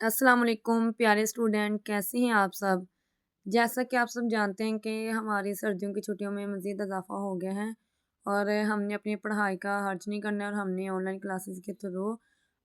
अस्सलाम वालेकुम प्यारे स्टूडेंट, कैसे हैं आप सब? जैसा कि आप सब जानते हैं कि हमारी सर्दियों की छुट्टियों में मज़ीद इजाफ़ा हो गया है और हमने अपनी पढ़ाई का हर्ज नहीं करना है और हमने ऑनलाइन क्लासेस के थ्रू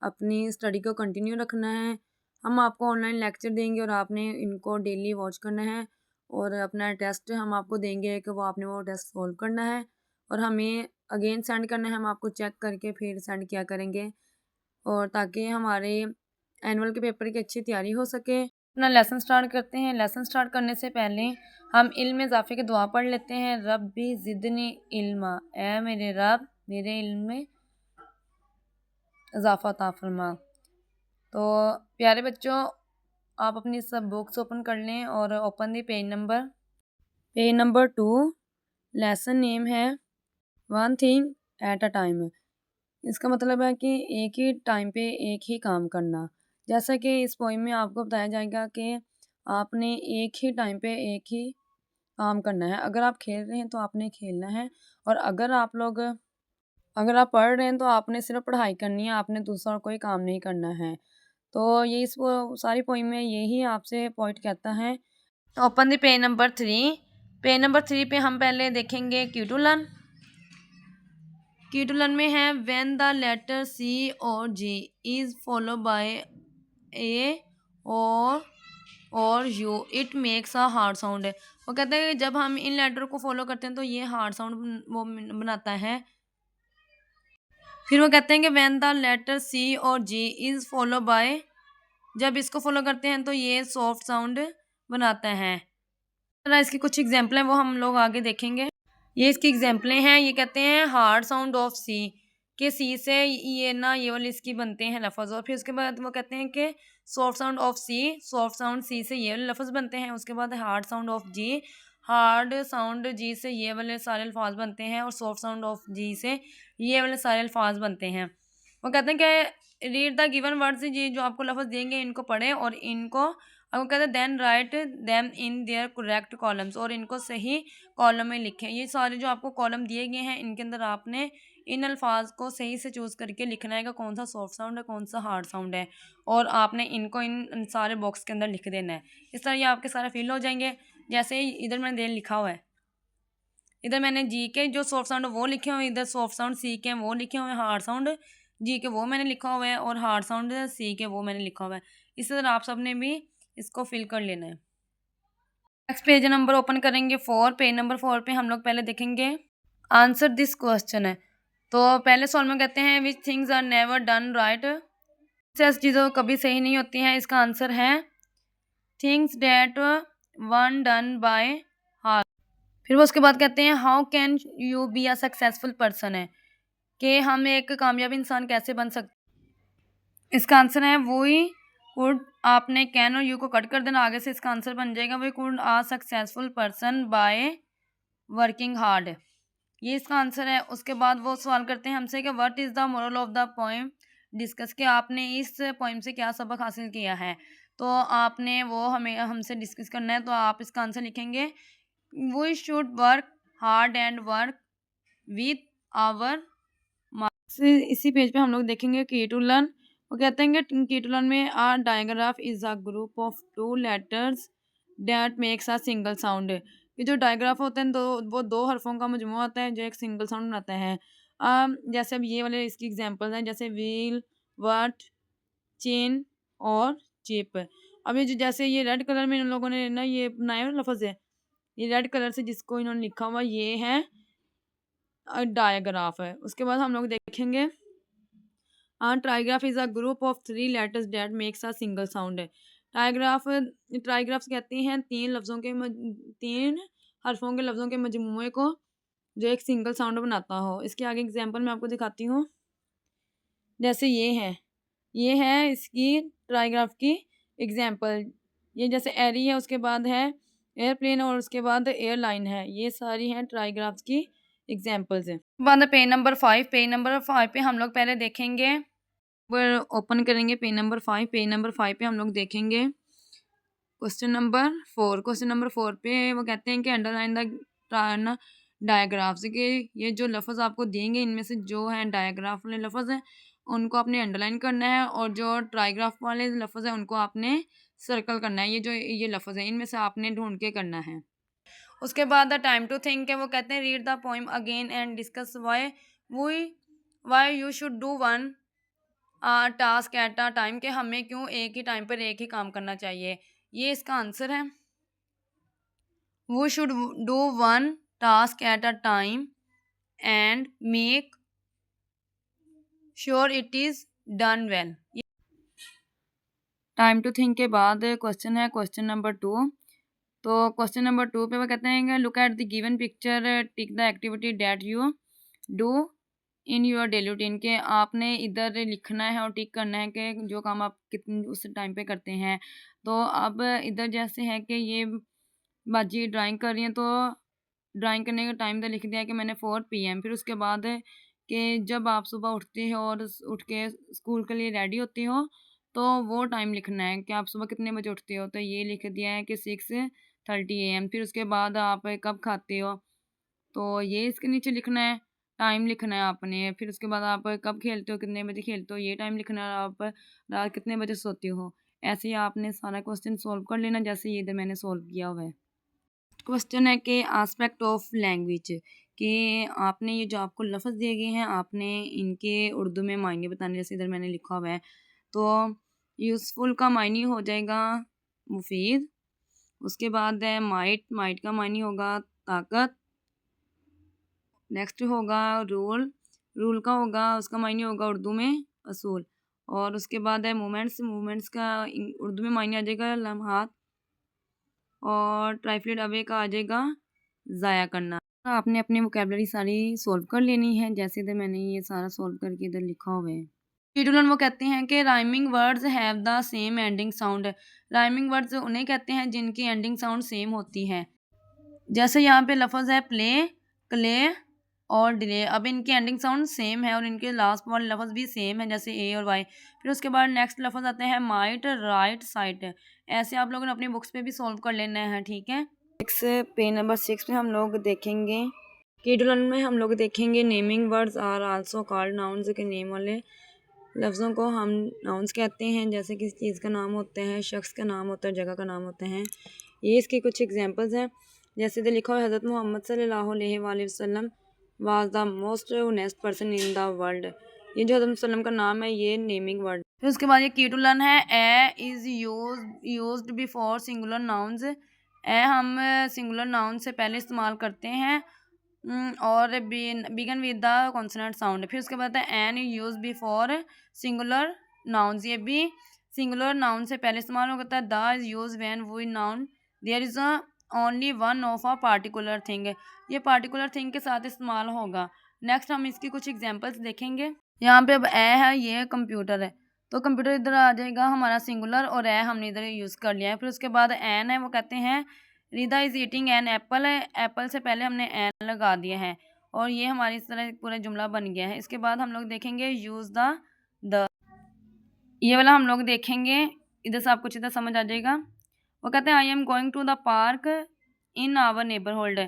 अपनी स्टडी को कंटिन्यू रखना है। हम आपको ऑनलाइन लेक्चर देंगे और आपने इनको डेली वॉच करना है और अपना टेस्ट हम आपको देंगे कि वो आपने वो टेस्ट सॉल्व करना है और हमें अगेन सेंड करना है। हम आपको चेक करके फिर सेंड किया करेंगे और ताकि हमारे एनुअल के पेपर की अच्छी तैयारी हो सके। अपना लेसन स्टार्ट करते हैं। लेसन स्टार्ट करने से पहले हम इल्म में इजाफे की दुआ पढ़ लेते हैं। रब्बी ज़िदनी इल्मा, ए मेरे रब मेरे इल्म में इजाफा अता फरमा। तो प्यारे बच्चों, आप अपनी सब बुक्स ओपन कर लें और open the page number 2। Lesson name है one thing at a time. इसका मतलब है कि एक ही टाइम पे एक ही काम करना। जैसा कि इस पोएम में आपको बताया जाएगा कि आपने एक ही टाइम पे एक ही काम करना है। अगर आप खेल रहे हैं तो आपने खेलना है और अगर आप पढ़ रहे हैं तो आपने सिर्फ पढ़ाई करनी है, आपने दूसरा कोई काम नहीं करना है। तो ये इस वो सारी पोएम में यही आपसे पॉइंट कहता है। Open the page number 3। Page number 3 पे हम पहले देखेंगे क्यू टू लर्न। कीटुलन में है व्हेन द लेटर सी और जी इज फॉलो बाय ए और you it makes a hard sound है। वो कहते हैं कि जब हम इन लेटर को फॉलो करते हैं तो ये हार्ड साउंड वो बनाता है। फिर वो कहते हैं कि व्हेन द लेटर सी और जी इज फॉलो बाय, जब इसको फॉलो करते हैं तो ये सॉफ्ट साउंड बनाता है। तरह इसकी कुछ एग्जाम्पल हैं वो हम लोग आगे देखेंगे। ये इसकी एग्जाम्पलें हैं। ये कहते हैं हार्ड साउंड ऑफ सी, के सी से ये ना ये वाले इसकी बनते हैं लफ्ज़। और फिर उसके बाद वो कहते हैं कि soft sound of C, soft sound C से ये वाले लफ्ज़ बनते हैं। उसके बाद hard sound of G, hard sound G से ये वाले सारे अल्फाज बनते हैं और सॉफ्ट साउंड ऑफ जी से ये वाले सारे अल्फाज बनते हैं। वो कहते हैं कि रीड द गिवन वर्ड्स, ये जो आपको लफ्ज़ देंगे इनको पढ़ें और इनको अब वो कहते हैं then write them in their correct columns, और इनको सही कॉलम में लिखें। ये सारे जो आपको कॉलम दिए गए हैं इनके अंदर आपने इन अल्फाज को सही से चूज़ करके लिखना है कि कौन सा सॉफ्ट साउंड है कौन सा हार्ड साउंड है, और आपने इनको इन सारे बॉक्स के अंदर लिख देना है। इस तरह ये आपके सारे फिल हो जाएंगे। जैसे इधर मैंने दे लिखा हुआ है, इधर मैंने जी के जो सॉफ्ट साउंड वो लिखे हुए हैं, इधर सॉफ्ट साउंड सी के वो लिखे हुए हैं, हार्ड साउंड जी के वो मैंने लिखा हुआ है और हार्ड साउंड सी के वो मैंने लिखा हुआ है। इसी तरह आप सबने भी इसको फिल कर लेना है। नेक्स्ट पेज नंबर ओपन करेंगे 4। पेज नंबर 4 पे हम लोग पहले देखेंगे आंसर दिस क्वेश्चन है। तो पहले सवाल में कहते हैं which things are never done right, ऐसी चीज़ों कभी सही नहीं होती हैं। इसका आंसर है things that one done by heart. फिर वो उसके बाद कहते हैं how can you be a successful person है, कि हम एक कामयाब इंसान कैसे बन सकते। इसका आंसर है वही कुड, आपने कैन और यू को कट कर देना, आगे से इसका आंसर बन जाएगा वही could a successful person by working hard. ये इसका आंसर है। उसके बाद वो सवाल करते हैं हमसे कि what is the moral of the poem discuss, के आपने इस पोएम से क्या सबक हासिल किया है। तो आपने वो हमें हमसे डिस्कस करना है। तो आप इसका आंसर लिखेंगे we should work hard and work with our marks. इसी पेज पे हम लोग देखेंगे की टू लर्न। वो कहते हैं कि की टू लर्न में a digraph is a group of two letters that makes a single sound. ये जो डायग्राफ होते हैं वो दो हरफों का मजमू होता है जो एक सिंगल साउंड बनाता है। जैसे अब ये वाले इसकी एग्जांपल्स हैं, जैसे व्हील, वर्ट, चेन और चिप। अब ये जो जैसे ये रेड कलर में इन लोगों ने ना ये बनाए हुए लफ्ज़ है, ये रेड कलर से जिसको इन्होंने लिखा हुआ ये है डायग्राफ है। उसके बाद हम लोग देखेंगे trigraph is a group of three letters that makes a single sound है। ट्राइग्राफ्स कहते हैं तीन हरफों के लफ्ज़ों के मजमूए को जो एक सिंगल साउंड बनाता हो। इसके आगे एग्जांपल मैं आपको दिखाती हूँ। जैसे ये है इसकी ट्राइग्राफ की एग्जांपल। ये जैसे एरी है, उसके बाद है एयरप्लेन और उसके बाद एयरलाइन है। ये सारी हैं ट्राइग्राफ्स की एग्जांपल्स हैं। बाद पेज नंबर 5 पे हम लोग पहले देखेंगे, वो ओपन करेंगे पेज नंबर 5 पे हम लोग देखेंगे क्वेश्चन नंबर 4 पे वो कहते हैं कि अंडरलाइन द डायग्राफ्स के ये जो लफ्ज़ आपको देंगे इनमें से जो है डायग्राफ वाले लफ्ज़ हैं उनको आपने अंडरलाइन करना है और जो ट्राईग्राफ वाले लफ्ज़ हैं उनको आपने सर्कल करना है। ये लफ्ज़ हैं इनमें से आपने ढूँढ के करना है। उसके बाद द टाइम टू थिंक है, वो कहते हैं read the poem again and discuss why you should do one task at a time, कि हमें क्यों एक ही टाइम पर एक ही काम करना चाहिए। ये इसका आंसर है। We should do one task at a time and make sure it is done well. Time to think के बाद क्वेश्चन है क्वेश्चन नंबर 2। तो क्वेश्चन नंबर 2 पे वो कहते हैं look at the given picture, tick the activity that you do in your daily routine, के आपने इधर लिखना है और टिक करना है कि जो काम आप कितने उस टाइम पे करते हैं। तो अब इधर जैसे है कि ये बाजी ड्राइंग कर रही हैं, तो ड्राइंग करने का टाइम तो लिख दिया है कि मैंने 4 PM। फिर उसके बाद है कि जब आप सुबह उठते हो और उठ के स्कूल के लिए रेडी होते हो, तो वो टाइम लिखना है कि आप सुबह कितने बजे उठते हो। तो ये लिख दिया है कि 6:30 AM। फिर उसके बाद आप कब खाते हो, तो ये इसके नीचे लिखना है, टाइम लिखना है आपने। फिर उसके बाद आप कब खेलते हो, कितने बजे खेलते हो, ये टाइम लिखना है। आप रात कितने बजे सोते हो। ऐसे ही आपने सारा क्वेश्चन सॉल्व कर लेना जैसे ये इधर मैंने सॉल्व किया हुआ है। क्वेश्चन है कि आस्पेक्ट ऑफ लैंग्वेज, कि आपने ये जो आपको लफ्ज़ दिए गए हैं आपने इनके उर्दू में मायने बताने, जैसे इधर मैंने लिखा हुआ है। तो यूज़फुल का मायने हो जाएगा मुफीद। उसके बाद है माइट का मायने होगा ताकत। नेक्स्ट होगा रूल का होगा उसका मायने होगा उर्दू में असूल। और उसके बाद है मूवमेंट्स का उर्दू में मायने आ जाएगा लम्हात। और ट्राइफ्लेट अवे का आ जाएगा ज़ाया करना। आपने अपनी वोकैबलरी सारी सॉल्व कर लेनी है, जैसे इधर मैंने ये सारा सॉल्व करके इधर लिखा हुआ है। टीटुलन वो कहते हैं कि rhyming words have the same ending sound. Rhyming words उन्हें कहते हैं जिनकी एंडिंग साउंड सेम होती है। जैसे यहाँ पे लफ्ज़ है प्ले, क्ले और डिले। अब इनकी एंडिंग साउंड सेम है और इनके लास्ट वाले लफ्ज़ भी सेम है, जैसे ए और वाई। फिर उसके बाद नेक्स्ट लफ्ज़ आते हैं माइट, राइट, साइट। ऐसे आप लोगों ने अपनी बुक्स पे भी सॉल्व कर लेना है, ठीक है। पेज नंबर 6 में हम लोग देखेंगे कीडुलन में हम लोग देखेंगे naming words are also called nouns, के नेम वाले लफ्ज़ों को हम नाउन्स कहते हैं। जैसे किसी चीज़ का नाम होता है, शख्स का नाम होता है, जगह का नाम होते हैं। ये इसके कुछ एग्जांपल्स हैं। जैसे इधर लिखा हुआ है हज़रत मोहम्मद सल्लल्लाहु अलैहि वसल्लम was the most honest person in the world. ये जो हज़रत वसल्लम का नाम है ये नेमिंग वर्ड। फिर उसके बाद ये कीटुलन है। A is used before singular nouns. A हम सिंगुलर नाउन से पहले इस्तेमाल करते हैं और begin with the consonant sound. फिर उसके बाद है an use before singular nouns. ये भी सिंगुलर नाउन से पहले इस्तेमाल होता है। The is use when we noun there is only one of a particular thing. ये पार्टिकुलर थिंग के साथ इस्तेमाल होगा। नेक्स्ट हम इसकी कुछ एग्जांपल्स देखेंगे। यहाँ पे अब ए है, ये कंप्यूटर है, तो कंप्यूटर इधर आ जाएगा हमारा सिंगुलर और ए हमने इधर यूज़ कर लिया है। फिर उसके बाद एन है, वो कहते हैं रिदा इज़ ईटिंग एन एप्पल है। एप्पल से पहले हमने एन लगा दिया है और ये हमारी इस तरह पूरा जुमला बन गया है। इसके बाद हम लोग देखेंगे यूज़ द ये वाला हम लोग देखेंगे। इधर से आपको अच्छी समझ आ जाएगा। वो कहते हैं I am going to the park in our neighbourhood.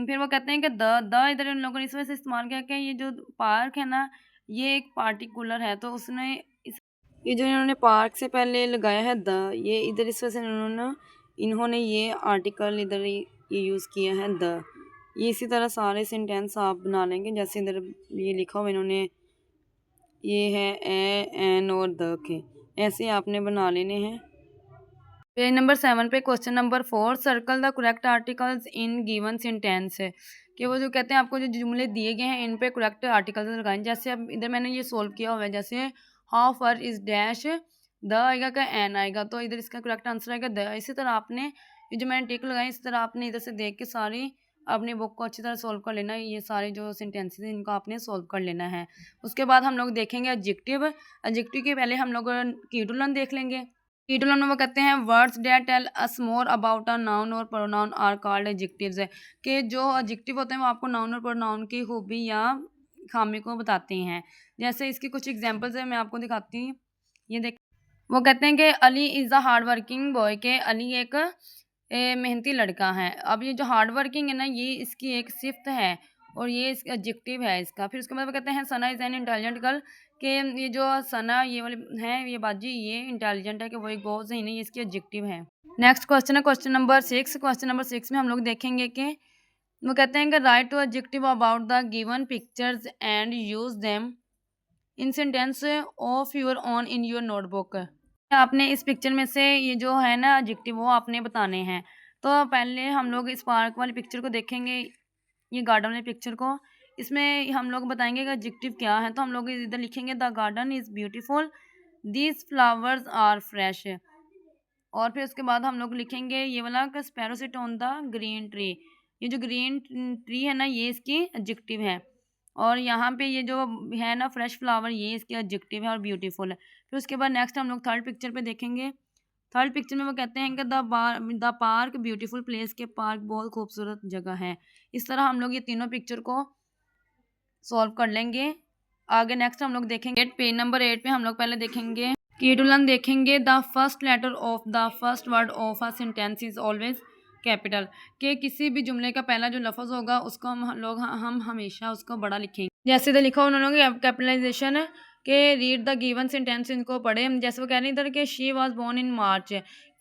फिर वो कहते हैं कि द इधर उन लोगों ने इस वजह से इस्तेमाल किया कि ये जो पार्क है ना ये एक पार्टिकुलर है, तो उसने ये जो इन्होंने पार्क से पहले लगाया है द, ये इधर इस वजह से इन्होंने ये आर्टिकल इधर ये यूज़ किया है द। ये इसी तरह सारे सेंटेंस आप बना लेंगे। जैसे इधर ये लिखा हुआ इन्होंने, ये है ए एन और द के, ऐसे आपने बना लेने हैं। पेज नंबर 7 पे question number 4 circle the correct articles in given sentence है, कि वो जो कहते हैं आपको जो जुमले दिए गए हैं इन पे करेक्ट आर्टिकल्स लगाएं। जैसे अब इधर मैंने ये सोल्व किया हुआ है। जैसे how far is dash, the आएगा का एन आएगा, तो इधर इसका करेक्ट आंसर आएगा द। इसी तरह आपने ये जो मैंने टिक लगाई इसी तरह आपने इधर से देख के सारी अपनी बुक को अच्छी तरह सोल्व कर लेना है। ये सारे जो सेंटेंसेस हैं इनको आपने सोल्व कर लेना है। उसके बाद हम लोग देखेंगे एडजेक्टिव। एडजेक्टिव के पहले हम लोग कीटुलन देख लेंगे। कीटुलन में वो कहते हैं words that tell us more about a noun और प्रोनाउन आर कॉल्ड एडजेक्टिव्स, है कि जो एडजेक्टिव होते हैं वो आपको नाउन और प्रोनाउन की खूबी या खामी को बताते हैं। जैसे इसकी कुछ एग्जांपल्स है, मैं आपको दिखाती हूँ। ये देख, वो कहते हैं कि Ali is a hard working boy, के अली एक मेहनती लड़का है। अब ये जो हार्ड वर्किंग है ना ये इसकी एक सिफ्त है और ये इसका एडजेक्टिव है इसका। फिर उसके बाद वो कहते हैं सना इज़ एन इंटेलिजेंट गर्ल, कि ये जो सना ये वाली है ये बाजी ये इंटेलिजेंट है, कि वो एक बहुत सही नहीं, ये इसकी एडजेक्टिव है। नेक्स्ट क्वेश्चन है क्वेश्चन नंबर 6। क्वेश्चन नंबर 6 में हम लोग देखेंगे कि वो कहते हैं कि write two adjective about the given pictures and use them in sentence of your own in your notebook. आपने इस पिक्चर में से ये जो है ना एडजेक्टिव वो आपने बताने हैं। तो पहले हम लोग इस पार्क वाली पिक्चर को देखेंगे, ये गार्डन वाली पिक्चर को। इसमें हम लोग बताएंगे कि एडजेक्टिव क्या है। तो हम लोग इधर लिखेंगे the garden is beautiful, these flowers are fresh. और फिर उसके बाद हम लोग लिखेंगे ये वाला कि sparrow sit on the green tree. ये जो ग्रीन ट्री है ना ये इसकी एडजेक्टिव है। और यहाँ पे ये जो है ना फ्रेश फ्लावर ये इसकी एडजेक्टिव है और ब्यूटीफुल है। फिर उसके बाद नेक्स्ट हम लोग थर्ड पिक्चर पे देखेंगे। थर्ड पिक्चर में वो कहते हैं कि द पार्क ब्यूटीफुल प्लेस, के पार्क बहुत खूबसूरत जगह है। इस तरह हम लोग ये तीनों पिक्चर को सॉल्व कर लेंगे। आगे नेक्स्ट हम लोग देखेंगे पेज नंबर 8 पे हम लोग पहले देखेंगे कीटुलन देखेंगे the first letter of the first word of a sentence is always capital, के किसी भी जुमले का पहला जो लफ्ज़ होगा उसको हम हमेशा उसको बड़ा लिखेंगे। जैसे इधर लिखा उन्होंने कैपिटलाइजेशन है कि रीड द गिवन सेंटेंस, इनको पढ़े। जैसे वो कह रहे हैं इधर कि शी वाज बोर्न इन मार्च,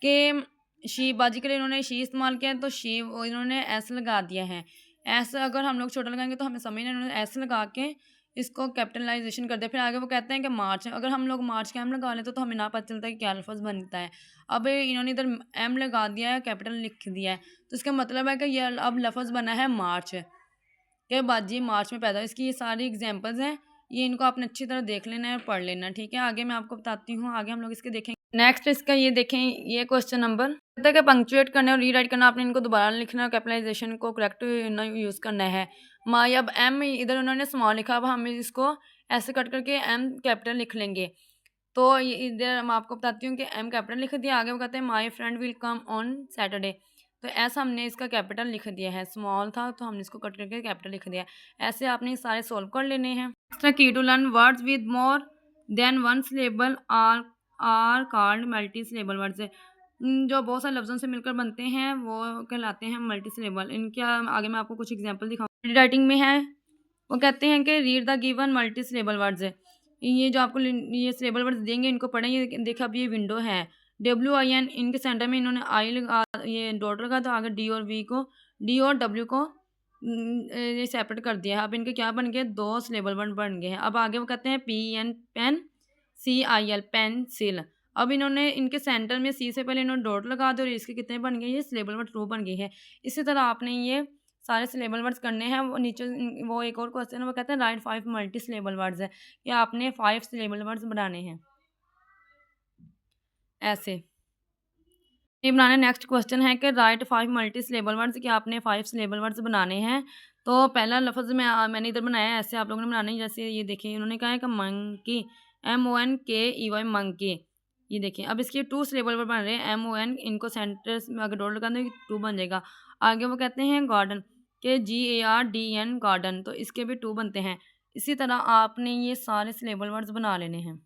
के शी बाजी के लिए इन्होंने शी इस्तेमाल किया है तो शी इन्होंने एस लगा दिया है। ऐसा अगर हम लोग छोटा लगाएंगे तो हमें समझना, इन्होंने एस लगा के इसको कैपिटलाइजेशन कर दिया। फिर आगे वो कहते हैं कि मार्च, अगर हम लोग मार्च के एम लगा लेते तो हमें ना पता चलता है कि क्या लफ्ज़ बनता है। अब इन्होंने इधर एम लगा दिया है, कैपिटल लिख दिया है, तो इसका मतलब है कि ये अब लफ्ज़ बना है मार्च, के बाजी मार्च में पैदा। इसकी ये सारी एग्जांपल्स हैं, ये इनको आपने अच्छी तरह देख लेना है और पढ़ लेना है, ठीक है। आगे मैं आपको बताती हूँ, आगे हम लोग इसके देखेंगे। नेक्स्ट इसका ये देखें, ये क्वेश्चन नंबर कहता है कि पंक्चुएट करना और रीराइट करना, आपने इनको दोबारा लिखना और कैपिटलाइजेशन को करेक्ट यूज़ करना है। माई अब एम इधर उन्होंने स्मॉल लिखा, अब हम इसको ऐसे कट करके एम कैपिटल लिख लेंगे। तो इधर मैं आपको बताती हूँ कि एम कैपिटल लिख दिया। आगे वो कहते हैं my friend will come on Saturday, तो ऐसा हमने इसका कैपिटल लिख दिया है, स्मॉल था तो हमने इसको कट करके कैपिटल लिख दिया। ऐसे आपने सारे सॉल्व कर लेने हैं। Extra key to learn words with more than one syllable are called multi syllable words. जो बहुत सारे लफ्ज़ों से मिलकर बनते हैं वो कहलाते हैं मल्टी सिलेबल। इनके आगे मैं आपको कुछ एग्जांपल दिखाऊँ। राइटिंग में है वो कहते हैं कि read the given multi syllable words. ये जो आपको ये सिलेबल वर्ड्स देंगे इनको पढ़ें। ये देखा अब ये विंडो है, WIN, इनके सेंटर में इन्होंने आई लगा, ये डॉट लगा, तो आगे डी और वी को, डी और डब्ल्यू को ये सेपरेट कर दिया है। अब इनके क्या बन गए, दो सिलेबल वर्ड बन गए हैं। अब आगे वो कहते हैं PN पेन, CIL पेंसिल। अब इन्होंने इनके सेंटर में सी से पहले इन्होंने डॉट लगा दिया और इसके कितने बन गए, ये सिलेबल वर्ड 2 बन गई है। इसी तरह आपने ये सारे सिलेबल वर्ड्स करने हैं। वो नीचे वो एक और क्वेश्चन है वो कहते हैं राइट 5 मल्टी सिलेबल वर्ड्स है, या आपने 5 सिलेबल वर्ड्स बनाने हैं ऐसे ये बनाने। नेक्स्ट क्वेश्चन है कि राइट 5 मल्टी सिलेबल वर्ड्स, कि आपने 5 सिलेबल वर्ड्स बनाने हैं। तो पहला लफ्ज़ मैंने इधर बनाया है, ऐसे आप लोगों ने बनाना है। जैसे ये देखिए इन्होंने कहा है कि मंकी, MONKEY मंकी, ये देखिए। अब इसके 2 सिलेबल वर्ड बन रहे हैं, MON, इनको सेंटेंस में अगर डॉट लगा दें 2 बन जाएगा। आगे वो कहते हैं गार्डन, के GARDN गार्डन, तो इसके भी 2 बनते हैं। इसी तरह आपने ये सारे सिलेबल वर्ड्स बना लेने हैं।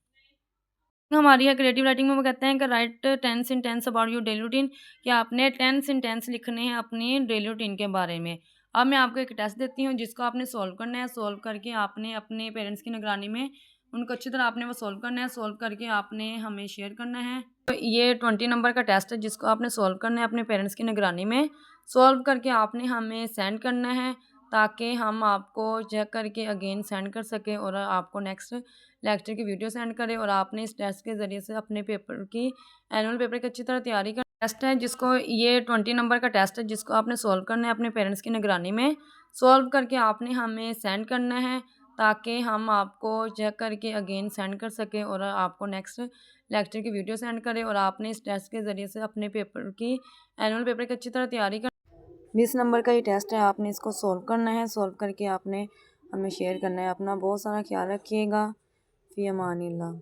हमारी है क्रिएटिव राइटिंग में वो कहते हैं कि right 10 sentence about your daily routine, कि आपने 10 सेंटेंस लिखने हैं अपनी डेली रूटीन के बारे में। अब मैं आपको एक टेस्ट देती हूँ जिसको आपने सॉल्व करना है। सॉल्व करके आपने अपने पेरेंट्स की निगरानी में उनको अच्छी तरह आपने वो सॉल्व करना है। सॉल्व करके आपने हमें शेयर करना है। तो ये 20 नंबर का टेस्ट है जिसको आपने सॉल्व करना है अपने पेरेंट्स की निगरानी में। सॉल्व करके आपने हमें सेंड करना है ताकि हम आपको चेक करके अगेन सेंड कर सकें और आपको नेक्स्ट लेक्चर की वीडियो सेंड करें। और आपने इस टेस्ट के ज़रिए से अपने पेपर की एनुअल पेपर की अच्छी तरह तैयारी कर। टेस्ट है जिसको ये 20 नंबर का टेस्ट है जिसको आपने सॉल्व करना है अपने पेरेंट्स की निगरानी में। सॉल्व करके आपने हमें सेंड करना है ताकि हम आपको चेक करके अगेन सेंड कर सकें और आपको नेक्स्ट लेक्चर की वीडियो सेंड करें। और आपने इस टेस्ट के ज़रिए से अपने पेपर की एनुअल पेपर की अच्छी तरह तैयारी कर। 20 नंबर का ये टेस्ट है, आपने इसको सॉल्व करना है। सॉल्व करके आपने हमें शेयर करना है। अपना बहुत सारा ख्याल रखिएगा। फ़ी अमानिल्लाह।